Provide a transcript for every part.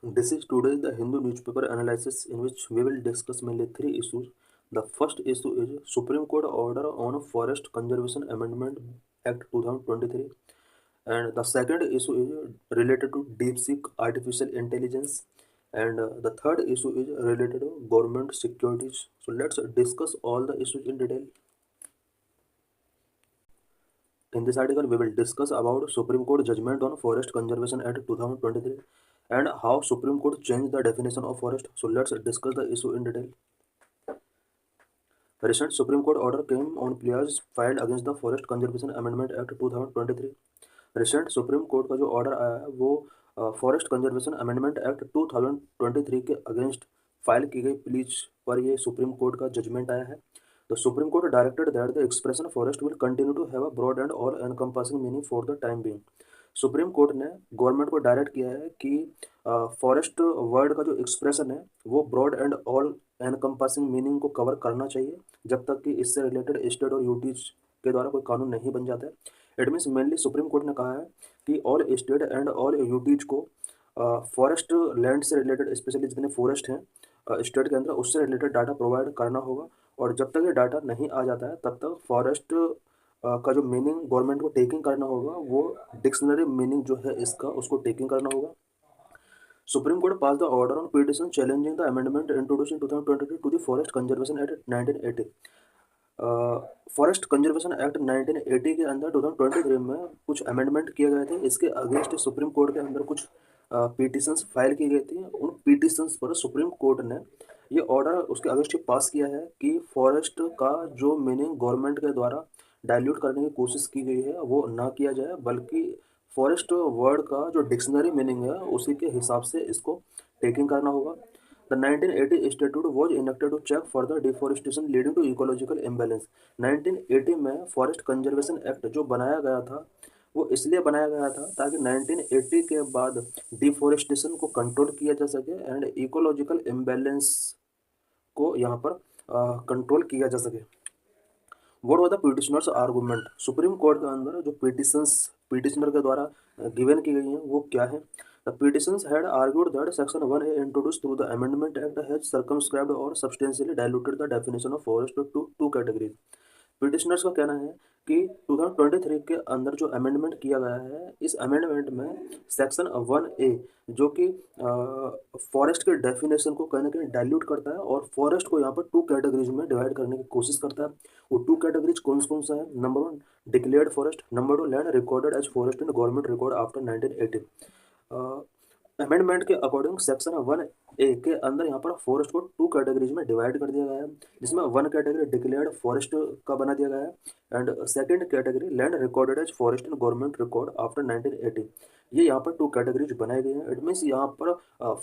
This is today's the Hindu newspaper analysis in which we will discuss mainly three issues. The first issue is Supreme Court order on Forest Conservation Amendment Act 2023, and the second issue is related to DeepSeek artificial intelligence, and the third issue is related to government securities. So let's discuss all the issues in detail. In this article, we will discuss about Supreme Court judgment on Forest Conservation Act 2023 and how Supreme Court changed the definition of forest. So let's discuss the issue in detail. Recent Supreme Court order came on pleas filed against the Forest Conservation Amendment Act 2023. Recent supreme court का जो order आया है वो forest conservation amendment act 2023 के against file की गई please पर ये सुप्रीम कोर्ट का जजमेंट आया है. The supreme court directed that the expression forest will continue to have a broad and all encompassing meaning for the time being. Supreme court ने government को direct किया है कि फॉरेस्ट वर्ड का जो एक्सप्रेशन है वो broad and all encompassing meaning को कवर करना चाहिए जब तक कि इससे रिलेटेड स्टेट और यूटीज के द्वारा कोई कानून नहीं बन जाता है. It means mainly supreme court ने कहा है कि all state and all UTs को फॉरेस्ट लैंड से रिलेटेड स्पेशली जितने फॉरेस्ट हैं स्टेट के अंदर उससे रिलेटेड डाटा प्रोवाइड करना होगा. और जब तक ये डाटा नहीं आ जाता है तब तक फॉरेस्ट का जो मीनिंग गवर्नमेंट को टेकिंग करना होगा वो डिक्शनरी मीनिंग जो है इसका उसको टेकिंग करना होगा. Supreme Court passed the order on petition challenging the amendment introduced in 2022 to the Forest Conservation Act 1980. Forest conservation act 1980 के अंदर 2023 में कुछ अमेंडमेंट किए गए थे. इसके अगेंस्ट सुप्रीम कोर्ट के अंदर कुछ पिटिशंस फाइल की गई थी. उन पिटिशंस पर सुप्रीम कोर्ट ने ये ऑर्डर उसके अगेंस्ट पास किया है कि फॉरेस्ट का जो मीनिंग गवर्नमेंट के द्वारा डाइल्यूट करने की कोशिश की गई है वो ना किया जाए बल्कि फॉरेस्ट वर्ड का जो डिक्शनरी मीनिंग है उसी के हिसाब से इसको टेकिंग करना होगा. The 1980 statute was enacted to check further deforestation leading to ecological imbalance. 1980 में फॉरेस्ट कंजर्वेशन एक्ट जो बनाया गया था वो इसलिए बनाया गया था ताकि 1980 के बाद डिफोरेस्टेशन को कंट्रोल किया जा सके एंड इकोलॉजिकल इम्बैलेंस को यहाँ पर कंट्रोल किया जा सके. What was the petitioners argument. Supreme court के अंदर जो पिटिशनर के द्वारा गिवन की गई हैं वो क्या है. The petitions had argued that section 1A introduced through the amendment act has circumscribed और substantially diluted the definition of forest to two categories. Petitioners का कहना है कि 2023 के अंदर जो अमेंडमेंट किया गया है इस अमेंडमेंट में सेक्शन 1A जो कि फॉरेस्ट के डेफिनेशन को कहीं ना कहीं डाइल्यूट करता है और फॉरेस्ट को यहाँ पर टू कैटेगरीज में डिवाइड करने की कोशिश करता है. वो टू कैटेगरीज कौन कौन सा है. Number 1 declared forest, number 2 land recorded as forest in government record after 1980. Amendment के अकॉर्डिंग सेक्शन 1A के अंदर यहाँ पर फॉरेस्ट को टू कैटेगरीज में डिवाइड कर दिया गया है जिसमें वन कैटेगरी डिक्लेयर्ड फॉरेस्ट का बना दिया गया है and second category land recorded as forest in government record after 1980. ये यहाँ पर टू कैटेगरीज बनाए गए हैं. इट मीन्स यहाँ पर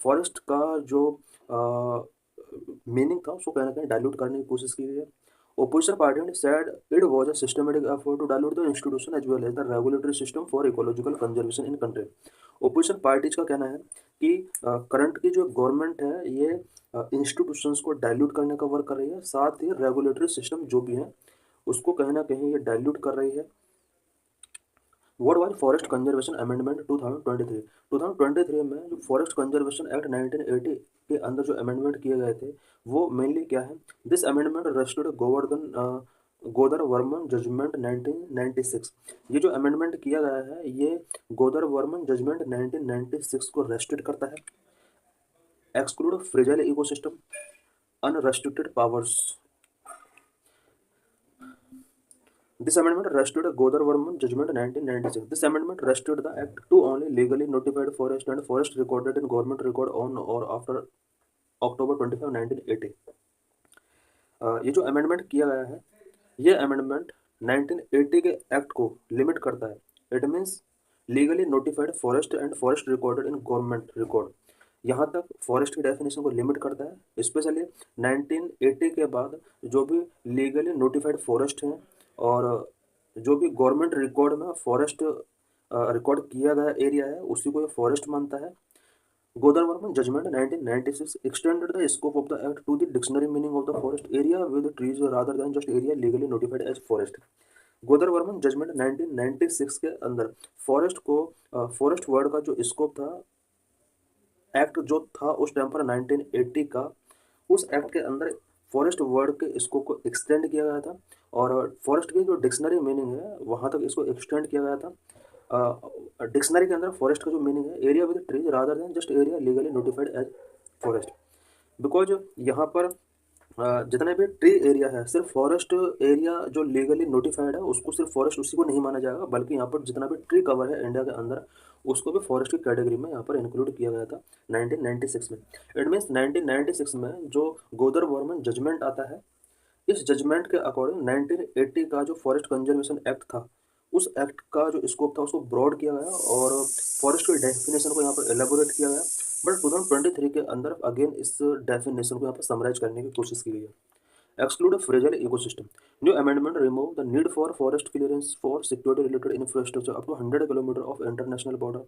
फॉरेस्ट का जो मीनिंग था उसको कहीं ना कहीं डाइल्यूट करने की कोशिश की गई है. Opposition party said it was a systematic effort to dilute the institution as well as the regulatory system for ecological conservation in country. Opposition parties का कहना है कि करंट की जो गवर्नमेंट है ये इंस्टीट्यूशंस को डाइल्यूट करने का वर्क कर रही है साथ ही रेगुलेटरी सिस्टम जो भी है उसको कहीं ना कहीं ये डाइल्यूट कर रही है. What was forest conservation amendment 2023. 2023 में जो फॉरेस्ट कंजर्वेशन एक्ट 1980 के अंदर जो अमेंडमेंट किए गए थे वो मेनली क्या है. दिस अमेंडमेंट रेस्टोर्ड गोदर वर्मन जजमेंट 1996. ये जो अमेंडमेंट किया गया है ये गोदर वर्मन जजमेंट 1996 को रेस्ट्रिक्ट करता है. Exclude fragile ecosystem, unrestricted powers. This amendment restored Godar Varman judgment 1996. This amendment restored the act to only legally notified forest and forest recorded in government record on or after October 25, 1980. ये जो amendment किया गया है ये amendment 1980 के act को limit करता है. It means legally notified forest and forest recorded in government record. यहाँ तक फॉरेस्ट की डेफिनेशन को लिमिट करता है. स्पेशली 1980 के बाद जो भी लीगली नोटिफाइड फॉरेस्ट हैं और जो भी गवर्नमेंट रिकॉर्ड में फॉरेस्ट रिकॉर्ड किया गया एरिया है उसी को ये फॉरेस्ट मानता है. गोदर Varman judgement 1996 extended the scope of the act to the dictionary meaning of the forest area with trees rather than just area legally notified as forest. गोदर वर्मन जजमेंट 1996 के अंदर फॉरेस्ट को फॉरेस्ट वर्ड का जो स्कोप था एक्ट जो था उस टाइम पर 1980 का, उस एक्ट के अंदर फॉरेस्ट वर्ड के स्कोप को एक्सटेंड किया गया था और फॉरेस्ट की जो डिक्शनरी मीनिंग है वहाँ तक इसको एक्सटेंड किया गया था। डिक्शनरी के अंदर फॉरेस्ट का जो मीनिंग है, area with trees rather than just area legally notified as forest. Because यहाँ पर जितने भी ट्री एरिया है, सिर्फ फॉरेस्ट एरिया जो लीगली नोटिफाइड है उसको सिर्फ फॉरेस्ट उसी को नहीं माना जाएगा, बल्कि यहाँ पर जितना भी ट्री कवर है इंडिया के अंदर उसको भी फॉरेस्ट की कैटेगरी में यहाँ पर इंक्लूड किया गया था 1996 में। इट मीन्स 1996 में जो गोदर वर्मन जजमेंट आता है, इस जजमेंट के अकॉर्डिंग 1980 का जो फॉरेस्ट कंजर्वेशन एक्ट था, उस एक्ट का जो स्कोप था उसको ब्रॉड किया गया और फॉरेस्ट की डेफिनेशन को यहाँ पर एलेबोरेट किया गया। बट 2023 के अंदर अगेन इस डेफिनेशन को यहाँ पर समराइज करने की कोशिश की गई है। Exclude a fragile ecosystem. New amendment remove the need for forest clearance for security related infrastructure up to 100 kilometre of international border.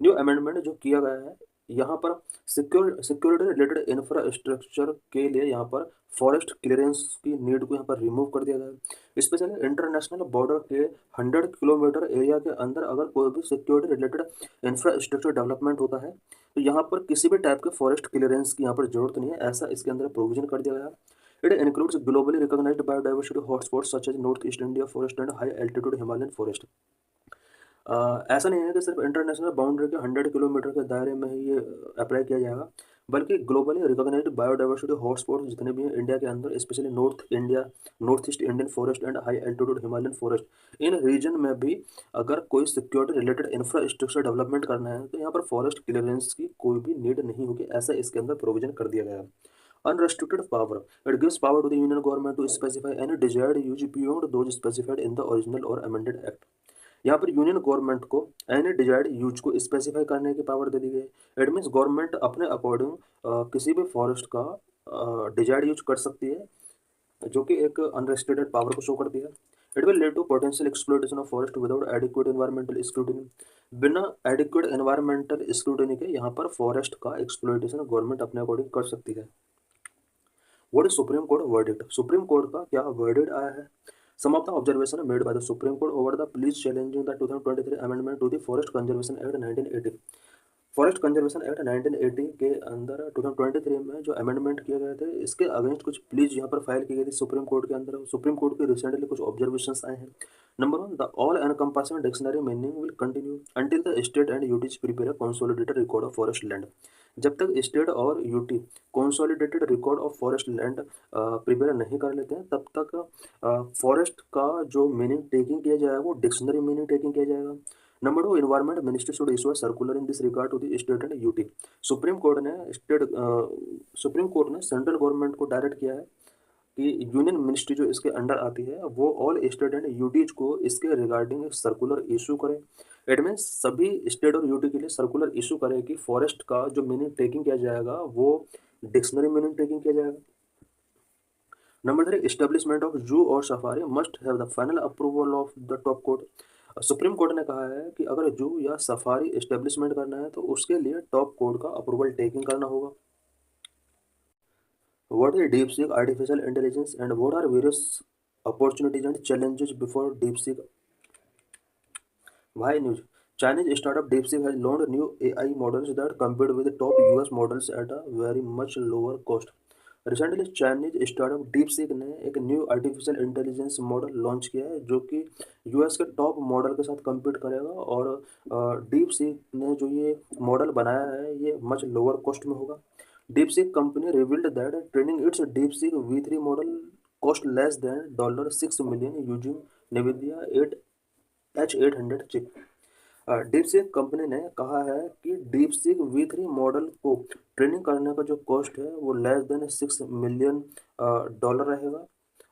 New amendment जो किया गया है यहाँ पर सिक्योरिटी रिलेटेड इंफ्रास्ट्रक्चर के लिए यहाँ पर फॉरेस्ट क्लियरेंस की नीड को यहाँ पर रिमूव कर दिया गया है। स्पेशली इंटरनेशनल बॉर्डर के 100 किलोमीटर एरिया के अंदर अगर कोई भी सिक्योरिटी रिलेटेड इंफ्रास्ट्रक्चर डेवलपमेंट होता है तो यहाँ पर किसी भी टाइप के फॉरेस्ट क्लियरेंस की यहाँ पर जरूरत नहीं है, ऐसा इसके अंदर प्रोविजन कर दिया गया है। It includes globally recognized biodiversity hotspots such as Northeast India forest and high altitude Himalayan forest. ऐसा नहीं है कि सिर्फ इंटरनेशनल बाउंड्री के 100 किलोमीटर के दायरे में ही ये अप्लाई किया जाएगा, बल्कि ग्लोबली रिकॉग्नाइज्ड बायोडाइवर्सिटी हॉटस्पॉट जितने भी हैं इंडिया के अंदर, specially north east Indian forest and high altitude Himalayan forest, इन रीजन में भी अगर कोई सिक्योरिटी रिलेटेड इंफ्रास्ट्रक्चर डेवलपमेंट करना है तो यहाँ पर फॉरेस्ट क्लियरेंस की कोई भी नीड नहीं होगी, ऐसा इसके अंदर प्रोविजन कर दिया गया है। Unrestricted power. It gives power to the union government to specify any desired use beyond those specified in the original or amended act. यहाँ पर यूनियन गवर्नमेंट को एनी डिजायर्ड यूज को स्पेसिफाई करने की पावर दे दी गई। इट मीन्स गवर्नमेंट अपने according किसी भी फॉरेस्ट का डिजायर्ड यूज कर सकती है, जो कि एक अनरेस्ट्रिक्टेड पावर को शो करती है। It will lead to potential exploitation of forest without adequate environmental scrutiny. बिना एडिक्वेट एनवायरमेंटल स्क्रूटिनी के यहाँ पर फॉरेस्ट का एक्सप्लोइटेशन गवर्नमेंट अपने अकॉर्डिंग कर सकती है। What is Supreme Court verdict? Supreme court का क्या वर्डिक्ट आया है? Some of the observation made by the Supreme Court over the pleas challenging the 2023 amendment to the Forest Conservation Act 1980. Forest conservation act 1980 के अंदर 2023 में जो amendment किए गए थे, इसके अगेंस्ट कुछ प्लीज यहाँ पर फाइल की गई थी सुप्रीम कोर्ट के अंदर। सुप्रीम कोर्ट के रिसेंटली कुछ ऑब्जर्वेशंस आए हैं। Number 1, the all encompassing dictionary meaning will continue until the state and UTs prepare a consolidated record of forest land. जब तक स्टेट और UT consolidated record of forest land prepare नहीं कर लेते हैं, तब तक फॉरेस्ट का जो मीनिंग टेकिंग किया जाएगा वो डिक्शनरी मीनिंग टेकिंग किया जाएगा। Number 2, environment ministry should issue a circular in this regard to the state and UT. Supreme court ने सेंट्रल गवर्नमेंट को डायरेक्ट किया है कि यूनियन मिनिस्ट्री जो इसके अंडर आती है वो ऑल स्टेट एंड यूटीज को इसके रिगार्डिंग सर्कुलर इशू करे। इट मीन्स सभी स्टेट और यूटी के लिए सर्कुलर इशू करे कि फॉरेस्ट का जो मीनिंग टेकिंग किया जाएगा वो डिक्शनरी मीनिंग टेकिंग किया जाएगा। नंबर 3, एस्टेब्लिशमेंट ऑफ जू और safari must have the final approval of the top court. Supreme court ने कहा है कि अगर जू या सफारी एस्टेब्लिशमेंट करना है तो उसके लिए टॉप कोर्ट का अप्रूवल टेकिंग करना होगा। What is DeepSeek artificial intelligence and what are various opportunities and challenges before DeepSeek? Why news? Chinese startup DeepSeek has launched new AI models that compete with top US models at a very much lower cost. Recently Chinese startup DeepSeek ने एक new artificial intelligence model launch किया है जो कि US के top model के साथ compete करेगा और डीपसीक ने जो ये मॉडल बनाया है ये मच लोअर कॉस्ट में होगा। DeepSeek company revealed that training its DeepSeek V3 model cost less than $6 million using NVIDIA H800 chip. DeepSeek company ने कहा है कि DeepSeek V3 मॉडल को ट्रेनिंग करने का जो कॉस्ट है वो लेस देन $6 मिलियन रहेगा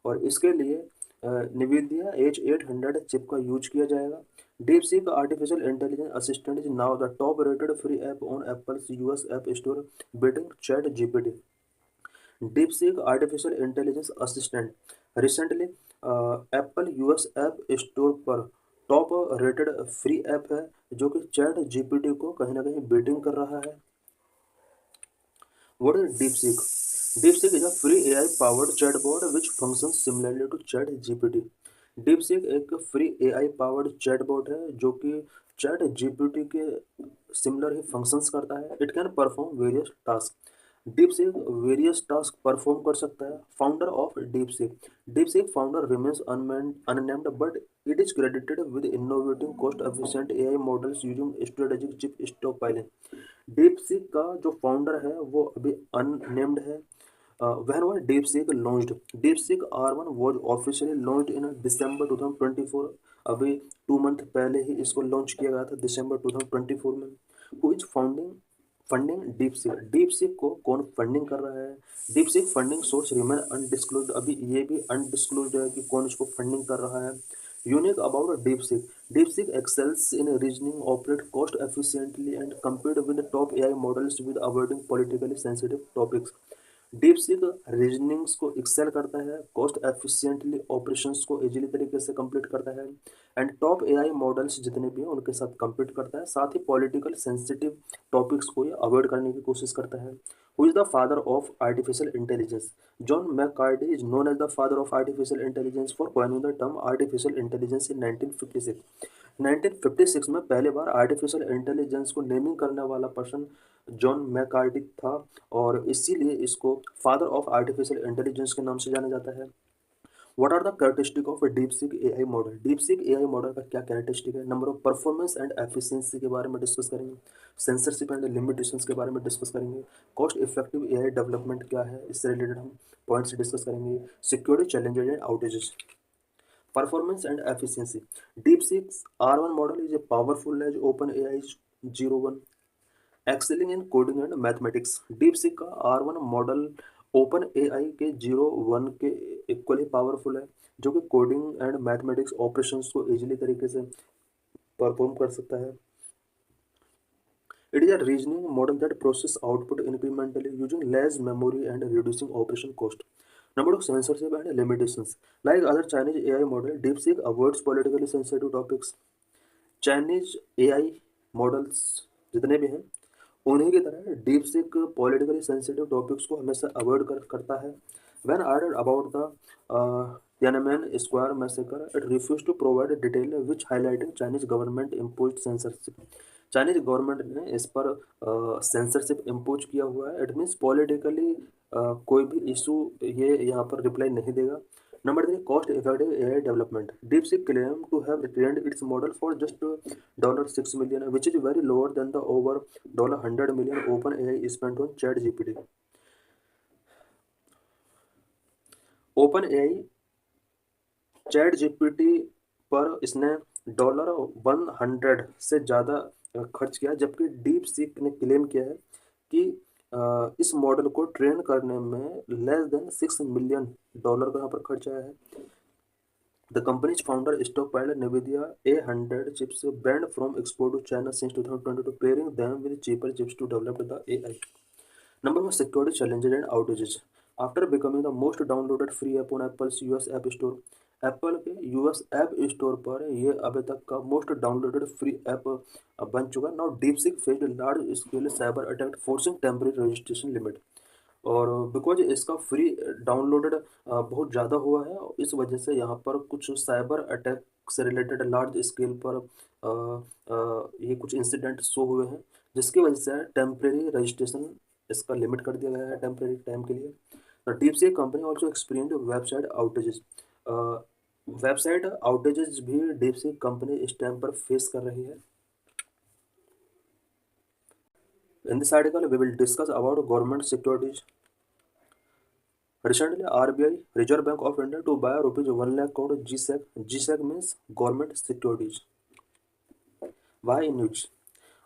और इसके लिए NVIDIA H800 चिप का यूज किया जाएगा। DeepSeek artificial intelligence assistant is now the top rated free app on Apple's US App Store, beating ChatGPT. DeepSeek artificial intelligence assistant recently Apple US app store पर top rated free app है जो कि chat GPT को कहीं ना कहीं beating कर रहा है। What is DeepSeek? DeepSeek is a free AI powered chatbot which functions similarly to ChatGPT. DeepSeek एक फ्री AI पावर्ड चैटबॉट है जो कि चैट जीपीटी के सिमिलर ही फंक्शंस करता है। It can perform various task. DeepSeek various task perform कर सकता है। Founder of DeepSeek, DeepSeek founder remains unnamed but it is credited with innovating cost efficient AI models using strategic chip stock piling. DeepSeek का जो founder है वो अभी unnamed है। when was DeepSeek launched? DeepSeek R1 was officially launched in December 2024। अभी 2 month पहले ही इसको launch किया गया था, दिसंबर 2024 में। Who is funding DeepSeek? DeepSeek को कौन फंडिंग कर रहा है? DeepSeek funding source remain undisclosed, अभी ये भी अनडिस्क्लोज्ड है कि कौन इसको फंडिंग कर रहा है। Unique about DeepSeek, DeepSeek excels in reasoning, operate cost efficiently and compete with top AI models with avoiding politically sensitive topics। DeepSeek reasonings को एक्सेल करता है, कॉस्ट एफिशिएंटली ऑपरेशंस को इजीली तरीके से कंप्लीट करता है एंड टॉप एआई मॉडल्स जितने भी हैं उनके साथ कंपीट करता है। साथ ही पॉलिटिकल सेंसिटिव टॉपिक्स को ये अवॉइड करने की कोशिश करता है। Who is the father of artificial intelligence? John McCarthy is known as the father of artificial intelligence for coining the term artificial intelligence in 1956। 1956 में पहले बार आर्टिफिशियल इंटेलिजेंस को नेमिंग करने वाला पर्सन जॉन मैककार्टी था और इसीलिए इसको फादर ऑफ आर्टिफिशियल इंटेलिजेंस के नाम से जाना जाता है। What are the characteristic of DeepSeek AI model? DeepSeek AI model का क्या कैरेक्टरिस्टिक है? Number of performance and efficiency के बारे में डिस्कस करेंगे। सेंसरशिप एंड लिमिटेशंस के बारे में डिस्कस करेंगे। कॉस्ट इफेक्टिव एआई डेवलपमेंट क्या है, इससे रिलेटेड हम पॉइंट्स डिस्कस करेंगे। Security challenges and outages. Performance and efficiency. DeepSeek's R1 model is a powerful as OpenAI's 01, excelling in coding and mathematics। DeepSeek का R1 मॉडल OpenAI के 01 के equally powerful है, जो कि कोडिंग एंड मैथमेटिक्स ऑपरेशंस को easily तरीके से perform कर सकता है। It is a reasoning model that processes output incrementally using less memory and reducing operation cost। Number two, censorship and limitations. Like other Chinese AI model, DeepSeek avoids politically sensitive topics। Chinese AI models जितने भी हैं उन्हीं की तरह DeepSeek politically sensitive topics को हमेशा avoid करता है। When order about the Tiananmen square massacre, it refuse to provide detail which highlighting Chinese government impose censorship. Chinese government ने इस पर सेंसरशिप इम्पोज किया हुआ है। इट मीन्स पॉलिटिकली कोई भी इशू ये यहाँ पर रिप्लाई नहीं देगा। Number three, cost effective AI development. DeepSeek claim to have trained its model for just $6 million, which is very lower than the over $100 million OpenAI spent on ChatGPT। OpenAI ChatGPT पर इसने $100 से ज़्यादा खर्च किया, जबकि DeepSeek ने claim किया है कि इस मॉडल को ट्रेन करने में लेस देन $6 मिलियन का यहाँ पर खर्च आया है। The company's founder stockpiled NVIDIA A100 chips banned from export to China since 2022, pairing them with cheaper chips to develop the AI। Number one, security challenges and outages. After becoming the most downloaded free app on Apple's US App Store, Apple के US app store पर ये अभी तक का most downloaded free app बन चुका। Now DeepSeek faced large scale cyber attack forcing temporary registration limit. और because इसका फ्री डाउनलोडेड बहुत ज़्यादा हुआ है, इस वजह से यहाँ पर कुछ साइबर अटैक से रिलेटेड लार्ज स्केल पर ये कुछ इंसिडेंट शो हुए हैं, जिसकी वजह से टेम्परेरी रजिस्ट्रेशन इसका लिमिट कर दिया गया है टेम्परेरी टाइम के लिए। DeepSeek company also experience website outages. Website outages भी डीपसीक कंपनी इस टाइम पर फेस कर रही है। In this article, we will discuss about government securities। Recently, RBI, Reserve Bank of India, to buy rupees 1 lakh crore GSEC। GSEC means government securities। Why in news?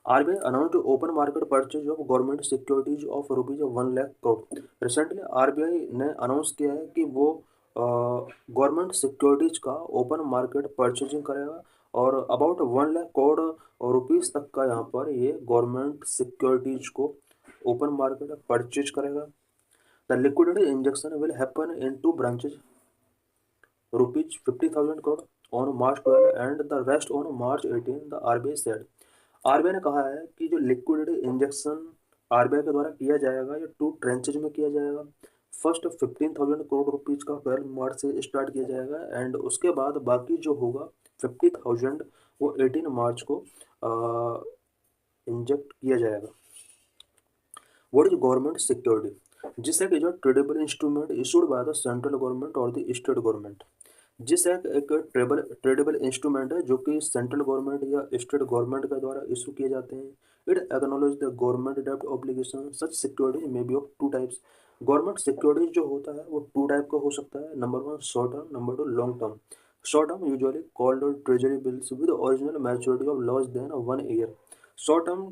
RBI announced to open market purchase of government securities of rupees 1 lakh crore। Recently, RBI ने announce किया है कि वो government securities का open market purchasing करेगा और about 1 lakh crore rupees तक का यहाँ पर ये गवर्नमेंट सिक्योरिटीज को ओपन मार्केट परचेज करेगा। The liquidity injection will happen in 2 branches, rupees 50,000 crore on March 12 and the rest on March 18, the RBI said. RBI ने कहा है कि जो लिक्विडिटी इंजेक्शन RBI के द्वारा किया जाएगा ये 2 ट्रेंचेज में किया जाएगा। फर्स्ट 15,000 करोड़ रुपीज़ का 12 मार्च से स्टार्ट किया जाएगा एंड उसके बाद बाकी जो होगा 50,000 वो 18 मार्च को इंजेक्ट किया जाएगा। What is government security? जिस एक is a tradable instrument issued by the central government और द स्टेट गवर्नमेंट। जिस एक ट्रेडेबल इंस्ट्रूमेंट है जो कि सेंट्रल गवर्नमेंट या स्टेट गवर्नमेंट के द्वारा इशू किए जाते हैं। इट एक्नॉलेज द गवर्नमेंट डेब्ट obligation. Such securities may be of two types. Government securities जो होता है वो टू टाइप का हो सकता है। Number one short term, number two long term. Short term usually called treasury bills with original maturity of less than 1 year. Short term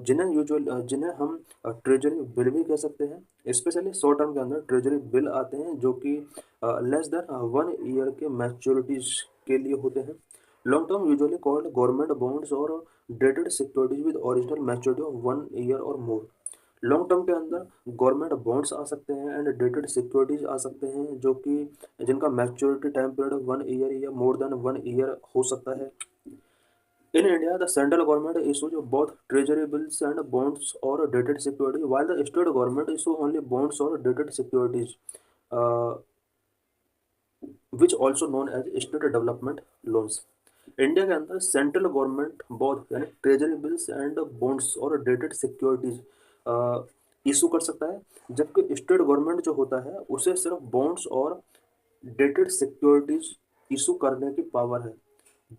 जिन्हें हम ट्रेजरी बिल भी कह सकते हैं। स्पेशली शॉर्ट टर्म के अंदर ट्रेजरी बिल आते हैं जो कि लेस देन 1 ईयर के मैच्योरिटीज के लिए होते हैं। Long term usually called government bonds और dated securities with original maturity of 1 year और मोर। लॉन्ग टर्म के अंदर गवर्नमेंट बॉन्ड्स आ सकते हैं एंड डेटेड सिक्योरिटीज आ सकते हैं जो कि जिनका मैच्योरिटी टाइम पीरियड 1 ईयर या मोर देन 1 ईयर हो सकता है। In India, the central government issues both treasury bills and bonds or dated securities, while the state government issue only bonds or dated securities, uh, which also known as state development loans. India के अंदर central government both यानी treasury bills and bonds और dated securities issue कर सकता है, जबकि state government जो होता है उसे सिर्फ बॉन्ड्स और डेटेड सिक्योरिटीज इशू करने की पावर है।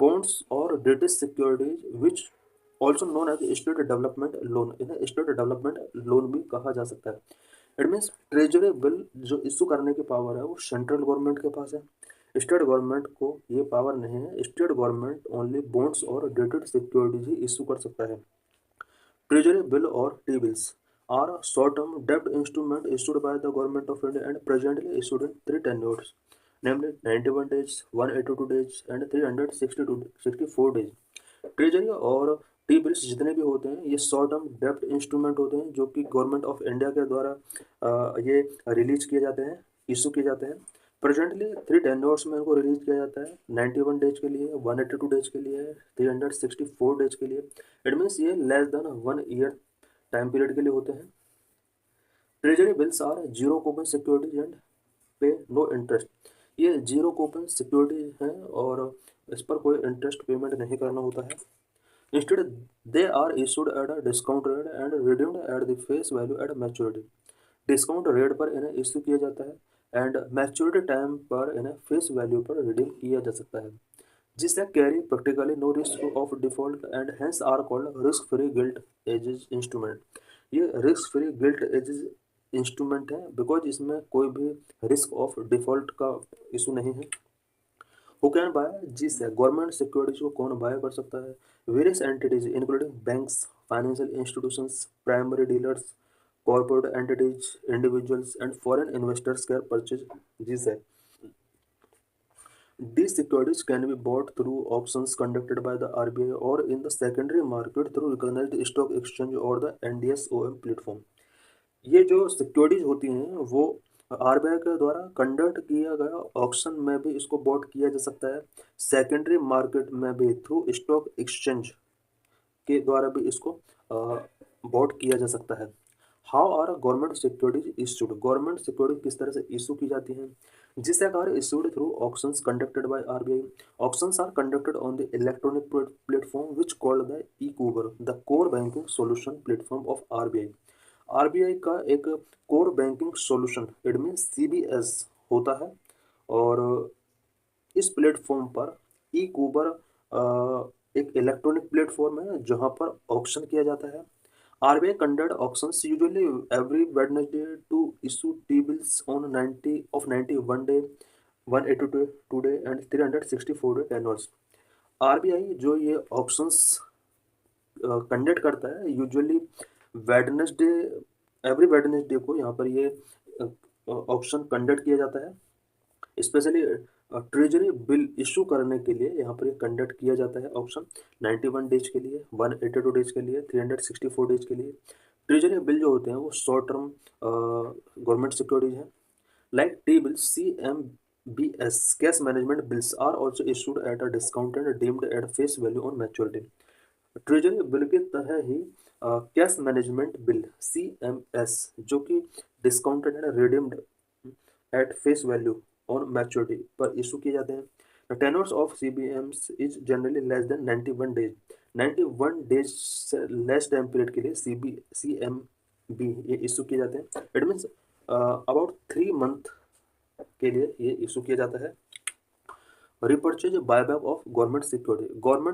बॉन्ड्स और dated securities which also known as state development loan, इन्हें स्टेट डेवलपमेंट लोन भी कहा जा सकता है। इट मीन्स ट्रेजरी बिल जो इशू करने की पावर है वो सेंट्रल गवर्नमेंट के पास है, स्टेट गवर्नमेंट को ये पावर नहीं है। स्टेट गवर्नमेंट ओनली बॉन्ड्स और डेटेड सिक्योरिटीज ही इशू कर सकता है। ट्रेजरी बिल और T bills are short-term debt instrument issued by the government of India and presently issued in three tenures, namely 91 days, 182 days and 364 days. Treasury और T bills जितने भी होते हैं ये शॉर्ट टर्म डेब्ट इंस्ट्रूमेंट होते हैं जो कि गवर्नमेंट ऑफ इंडिया के द्वारा ये रिलीज किए जाते हैं, इशू किए जाते हैं। प्रेजेंटली 3 टेन्योर्स में इनको रिलीज किया जाता है, 91 डेज के लिए, 182 डेज के लिए, 364 डेज के लिए। इट मीन्स ये less than 1 year time period के लिए होते हैं। Treasury bills are zero coupon securities and pay no interest. ये जीरो कूपन सिक्योरिटी हैं और इस पर कोई इंटरेस्ट पेमेंट नहीं करना होता है। Instead, they are issued at a discount rate and redeemed at the face value at maturity. Discount rate पर इन्हें इश्यू किया जाता है एंड मैच्योरिटी टाइम पर इन्हें फेस वैल्यू पर रिडीम किया जा सकता है, जिससे carry practically no risk of default and hence are called risk free gilt एजेज इंस्ट्रूमेंट। ये रिस्क फ्री गिल्ट एजेज इंस्ट्रूमेंट है बिकॉज इसमें कोई भी रिस्क ऑफ डिफॉल्ट का इशू नहीं है। Who can buy? जिससे गवर्नमेंट सिक्योरिटीज को कौन बाय कर सकता है? Various entities including banks, financial institutions, primary dealers, corporate entities, individuals, and foreign investors can purchase these. These securities can be bought through auctions conducted by the RBI or in the secondary market through recognized stock exchange or the NDSOM platform. ये जो securities होती हैं वो RBI के द्वारा conduct किया गया auction में भी इसको बॉट किया जा सकता है, सेकेंडरी मार्केट में भी थ्रू स्टॉक एक्सचेंज के द्वारा भी इसको बॉट किया जा सकता है। How are government securities issued? Government security किस तरह से इशू की जाती हैं? जिससे are issued through auctions conducted by RBI. Auctions are conducted on the electronic platform which called the e Kuber, the core banking solution platform of RBI. RBI का एक core banking solution it mean CBS होता है और इस platform पर ई कुबर एक electronic platform है जहां पर ऑक्शन किया जाता है। RBI conduct auctions usually every Wednesday to issue T-bills on 91 day, 182 day and 364 day tenors. RBI जो ये ऑप्शंस कंडक्ट करता है यूजुअली वेडनेसडे, एवरी वेडनेसडे को यहाँ पर ये ऑप्शन कंडक्ट किया जाता है। स्पेशली ट्रेजरी बिल इशू करने के लिए यहाँ पर ये कंडक्ट किया जाता है ऑप्शन 91 डेज के लिए, 182 डेज के लिए, 364 डेज के लिए। ट्रेजरी बिल जो होते हैं वो शॉर्ट टर्म गवर्नमेंट सिक्योरिटीज हैं। Like T bill CMBS cash management bills are also issued at a discount and deemed at face value on maturity. Treasury bill की तरह ही कैश मैनेजमेंट बिल CMS जो कि discounted and redeemed at face value on maturity पर issue किए जाते हैं। Tenures of CBMs is generally less than 91 days. 91 days से लेस टाइम पीरियड के लिए CMB ये इशू किए जाते हैं। इट मीन्स अबाउट 3 मंथ के लिए ये इशू किया जाता है। Repurchase buyback of government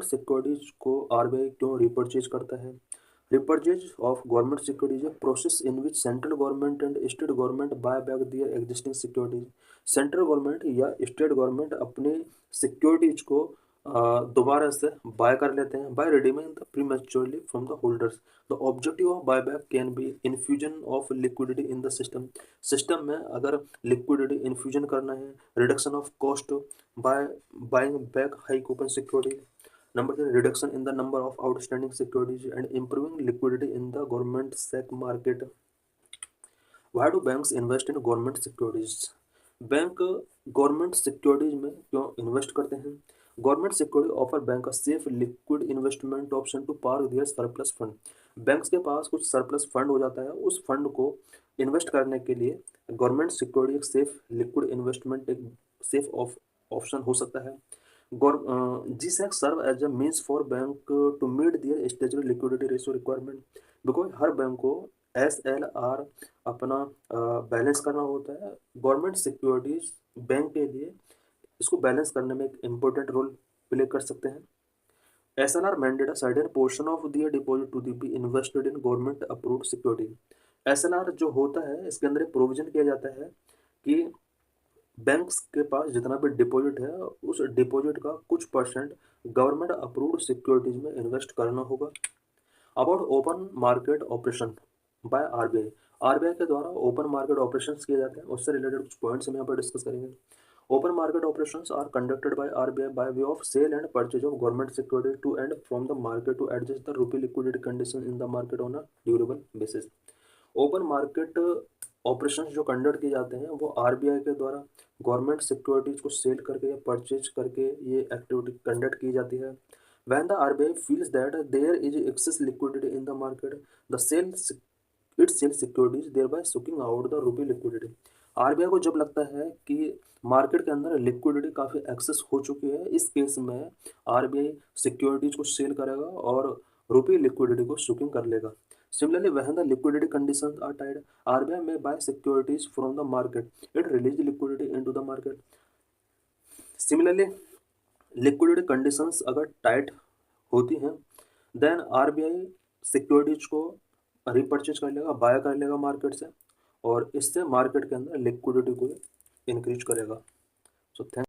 securities को RBI क्यों रिपर्चेज करता है? Repurchase of government securities a process in which central government and state government buy back their existing securities. Central government या स्टेट गवर्नमेंट अपने सिक्योरिटीज को दोबारा से बाय कर लेते हैं by redeeming the prematurely from the holders. The objective of buyback can be infusion of liquidity in the system में अगर लिक्विडिटी इन्फ्यूजन करना है, reduction of cost by buying back high coupon security. Number 3, reduction in the number of outstanding securities and improving liquidity in the government SEC market. Why do banks invest in government securities? Bank government securities में क्यों invest करते हैं? Government security offer bank a safe liquid investment option to park their surplus fund. Banks के पास कुछ surplus fund हो जाता है, उस फंड को इन्वेस्ट करने के लिए गवर्नमेंट सिक्योरिटी एक सेफ लिक्विड इन्वेस्टमेंट एक सेफ ऑप्शन हो सकता है। GSEC serve as a means for bank to meet their statutory liquidity ratio requirement। Because her bank को SLR अपना बैलेंस करना होता है। गवर्नमेंट सिक्योरिटीज बैंक के लिए इसको बैलेंस करने में एक इम्पोर्टेंट रोल प्ले कर सकते हैं। SLR mandate a certain portion of their deposit to be invested in government approved security। SLR जो होता है इसके अंदर एक प्रोविजन किया जाता है कि बैंक्स के पास जितना भी डिपॉजिट है उस डिपॉजिट का कुछ परसेंट गवर्नमेंट अप्रूव्ड सिक्योरिटीज में इन्वेस्ट करना होगा। About open market operation by RBI के द्वारा ओपन मार्केट ऑपरेशंस किए जाते हैं, उससे रिलेटेड कुछ पॉइंट्स हम यहाँ पर डिस्कस करेंगे। Open market operations are conducted by RBI by way of sale and purchase of government security to and from the market to adjust the rupee liquidity condition in the market on a durable basis. Open market operations जो conduct किए जाते हैं वो RBI के द्वारा government securities को cell करके या परचेज करके ये एक्टिविटी कंडक्ट की जाती है। When the RBI feels that there is excess liquidity in the market, the it sells securities thereby sucking out the rupee liquidity। RBI को जब लगता है कि मार्केट के अंदर लिक्विडिटी काफ़ी एक्सेस हो चुकी है, इस केस में RBI सिक्योरिटीज को सेल करेगा और रुपी लिक्विडिटी को सुकिंग कर लेगा। Similarly, when the liquidity conditions are tight, RBI may buy securities from the market. It releases liquidity into the market. Similarly, liquidity conditions अगर टाइट होती हैं देन RBI सिक्योरिटीज को रिपर्चेज कर लेगा, बाय कर लेगा मार्केट से और इससे मार्केट के अंदर लिक्विडिटी को इंक्रीज करेगा। So thank